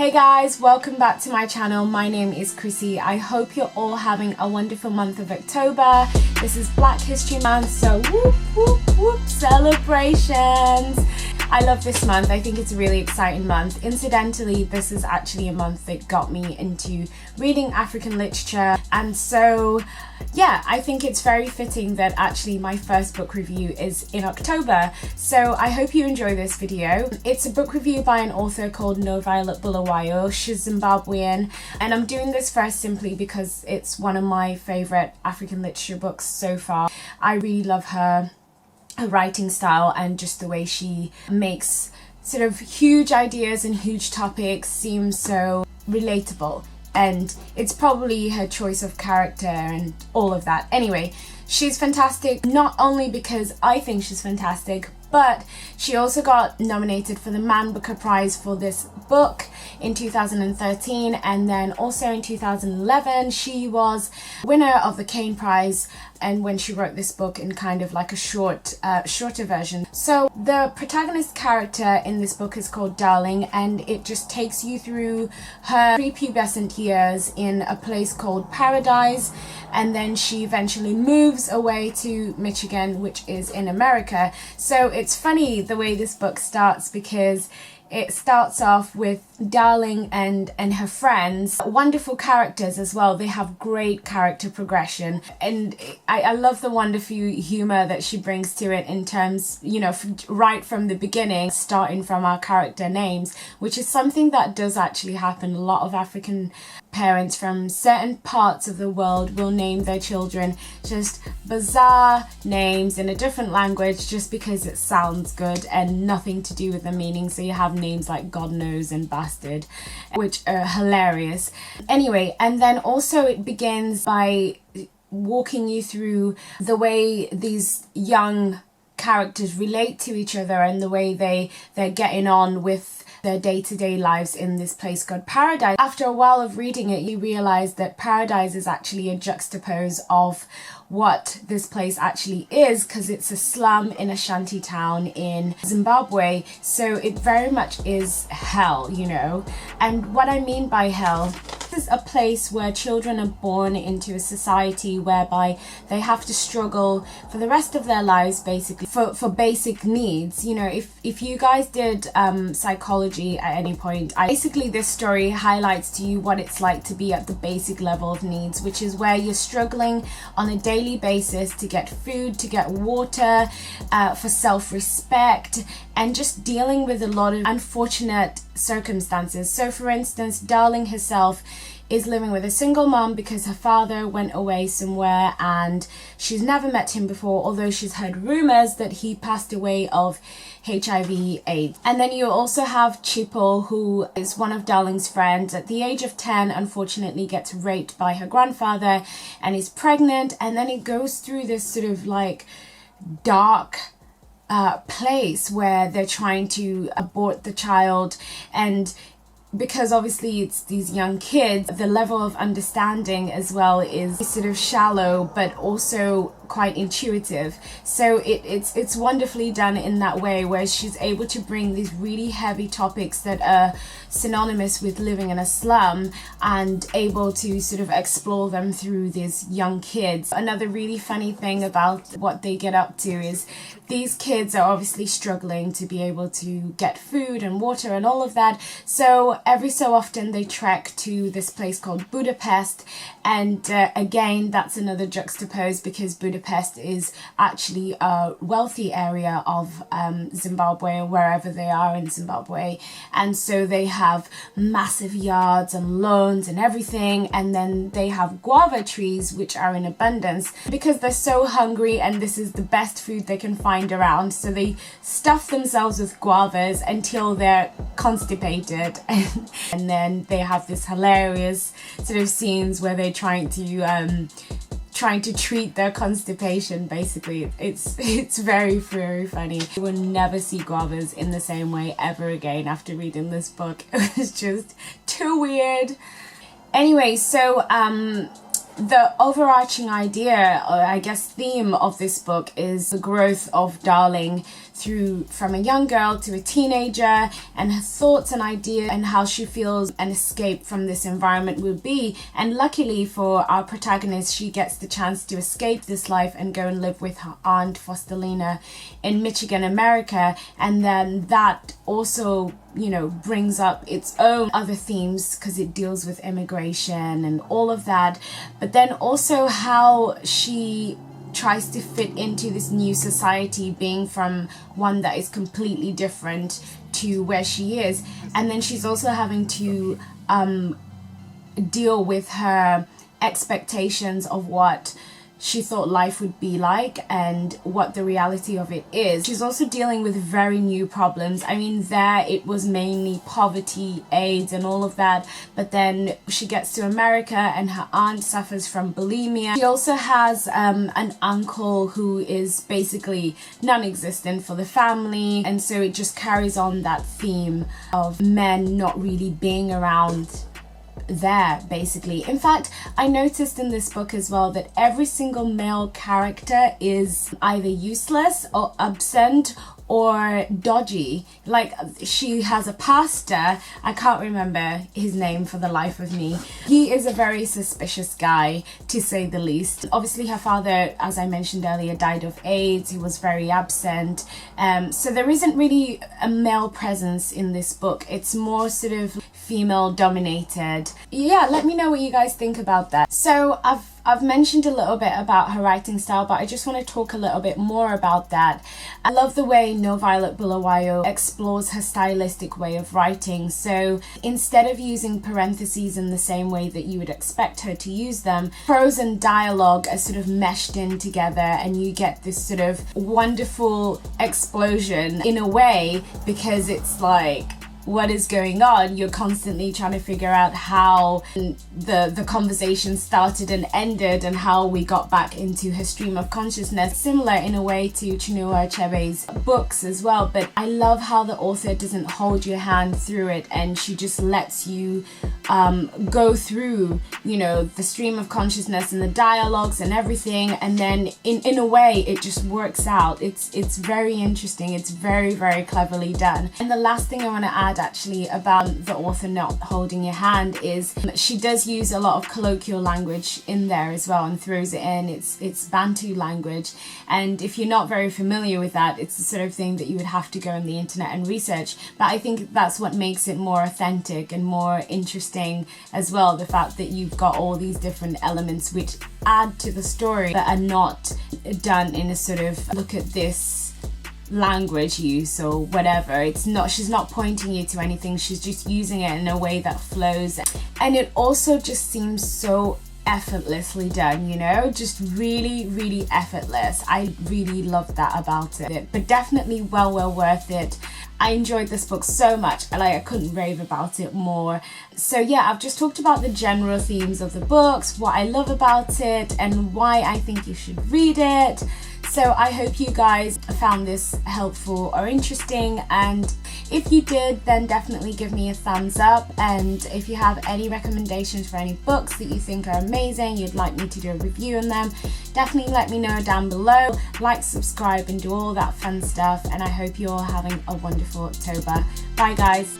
Hey guys, welcome back to my channel. My name is Chrissy. I hope you're all having a wonderful month of October. This is Black History Month, so whoop whoop whoop celebrations. I love this month. I think it's a really exciting month. Incidentally, this is actually a month that got me into reading African literature, and so yeah, I think it's very fitting that actually my first book review is in October. So I hope you enjoy this video. It's a book review by an author called Noviolet Bulawayo. She's Zimbabwean, and I'm doing this first simply because it's one of my favorite African literature books so far. I really love her writing style and just the way she makes sort of huge ideas and huge topics seem so relatable, and it's probably her choice of character and all of that. Anyway, she's fantastic, not only because I think she's fantastic, but she also got nominated for the Man Booker Prize for this book in 2013, and then also in 2011 she was winner of the Kane Prize, and when she wrote this book in kind of like a shorter version. So the protagonist character in this book is called Darling, and it just takes you through her prepubescent years in a place called Paradise, and then she eventually moves away to Michigan, which is in America. So it's funny the way this book starts, because it starts off with Darling and her friends, wonderful characters as well. They have great character progression, and I love the wonderful humor that she brings to it in terms, you know, right from the beginning, starting from our character names, which is something that does actually happen. A lot of African parents from certain parts of the world will name their children just bizarre names in a different language just because it sounds good and nothing to do with the meaning. So you have names like God Knows and Bastard, which are hilarious. Anyway, and then also it begins by walking you through the way these young characters relate to each other and the way they're getting on with their day-to-day lives in this place called Paradise. After a while of reading it, you realize that Paradise is actually a juxtapose of what this place actually is, because it's a slum in a shanty town in Zimbabwe. So it very much is hell, you know. And what I mean by hell, this is a place where children are born into a society whereby they have to struggle for the rest of their lives basically for basic needs. You know, if you guys did psychology at any point, basically this story highlights to you what it's like to be at the basic level of needs, which is where you're struggling on a daily basis to get food, to get water, for self-respect, and just dealing with a lot of unfortunate circumstances. So for instance, Darling herself is living with a single mom because her father went away somewhere and she's never met him before, although she's heard rumors that he passed away of HIV/AIDS. And then you also have Chippo, who is one of Darling's friends. At the age of 10, unfortunately gets raped by her grandfather and is pregnant, and then it goes through this sort of like dark place where they're trying to abort the child, and because obviously it's these young kids, the level of understanding as well is sort of shallow but also quite intuitive. So it's wonderfully done in that way, where she's able to bring these really heavy topics that are synonymous with living in a slum and able to sort of explore them through these young kids. Another really funny thing about what they get up to is these kids are obviously struggling to be able to get food and water and all of that. So every so often they trek to this place called Budapest, and again that's another juxtapose, because Budapest is actually a wealthy area of Zimbabwe, wherever they are in Zimbabwe, and so they have massive yards and lawns and everything, and then they have guava trees which are in abundance because they're so hungry and this is the best food they can find around. So they stuff themselves with guavas until they're constipated, and then they have this hilarious sort of scenes where they're trying to treat their constipation. Basically it's very, very funny. You will never see guavas in the same way ever again after reading this book. It was just too weird. Anyway, so The overarching idea, or I guess theme of this book, is the growth of Darling from a young girl to a teenager, and her thoughts and ideas and how she feels an escape from this environment would be. And luckily for our protagonist, she gets the chance to escape this life and go and live with her aunt Fosterlina in Michigan, America. And then that also, you know, brings up its own other themes because it deals with immigration and all of that, but then also how she tries to fit into this new society, being from one that is completely different to where she is. And then she's also having to deal with her expectations of what she thought life would be like and what the reality of it is. She's also dealing with very new problems. I mean, there it was mainly poverty, AIDS and all of that, but then she gets to America and her aunt suffers from bulimia. She also has an uncle who is basically non-existent for the family, and so it just carries on that theme of men not really being around there, basically. In fact, I noticed in this book as well that every single male character is either useless or absent or dodgy. Like, she has a pastor, I can't remember his name for the life of me. He is a very suspicious guy, to say the least. Obviously her father, as I mentioned earlier, died of AIDS. He was very absent, so there isn't really a male presence in this book. It's more sort of female dominated. Yeah, let me know what you guys think about that. So I've mentioned a little bit about her writing style, but I just want to talk a little bit more about that. I love the way Noviolet Bulawayo explores her stylistic way of writing. So instead of using parentheses in the same way that you would expect her to use them, prose and dialogue are sort of meshed in together, and you get this sort of wonderful explosion in a way, because it's like, what is going on? You're constantly trying to figure out how the conversation started and ended and how we got back into her stream of consciousness. Similar in a way to Chinua Achebe's books as well, but I love how the author doesn't hold your hand through it, and she just lets you go through, you know, the stream of consciousness and the dialogues and everything, and then in a way it just works out. It's very interesting. It's very, very cleverly done. And the last thing I want to add actually about the author not holding your hand is she does use a lot of colloquial language in there as well, and throws it in. It's Bantu language, and if you're not very familiar with that, it's the sort of thing that you would have to go on the internet and research. But I think that's what makes it more authentic and more interesting as well, the fact that you've got all these different elements which add to the story but are not done in a sort of look at this language use or whatever. It's not, she's not pointing you to anything, she's just using it in a way that flows, and it also just seems so effortlessly done, you know, just really, really effortless. I really love that about it, but definitely well worth it. I enjoyed this book so much, like I couldn't rave about it more. So yeah, I've just talked about the general themes of the books, what I love about it, and why I think you should read it. So I hope you guys found this helpful or interesting, and if you did, then definitely give me a thumbs up. And if you have any recommendations for any books that you think are amazing, you'd like me to do a review on them, definitely let me know down below. Like, subscribe and do all that fun stuff, and I hope you're all having a wonderful October. Bye guys.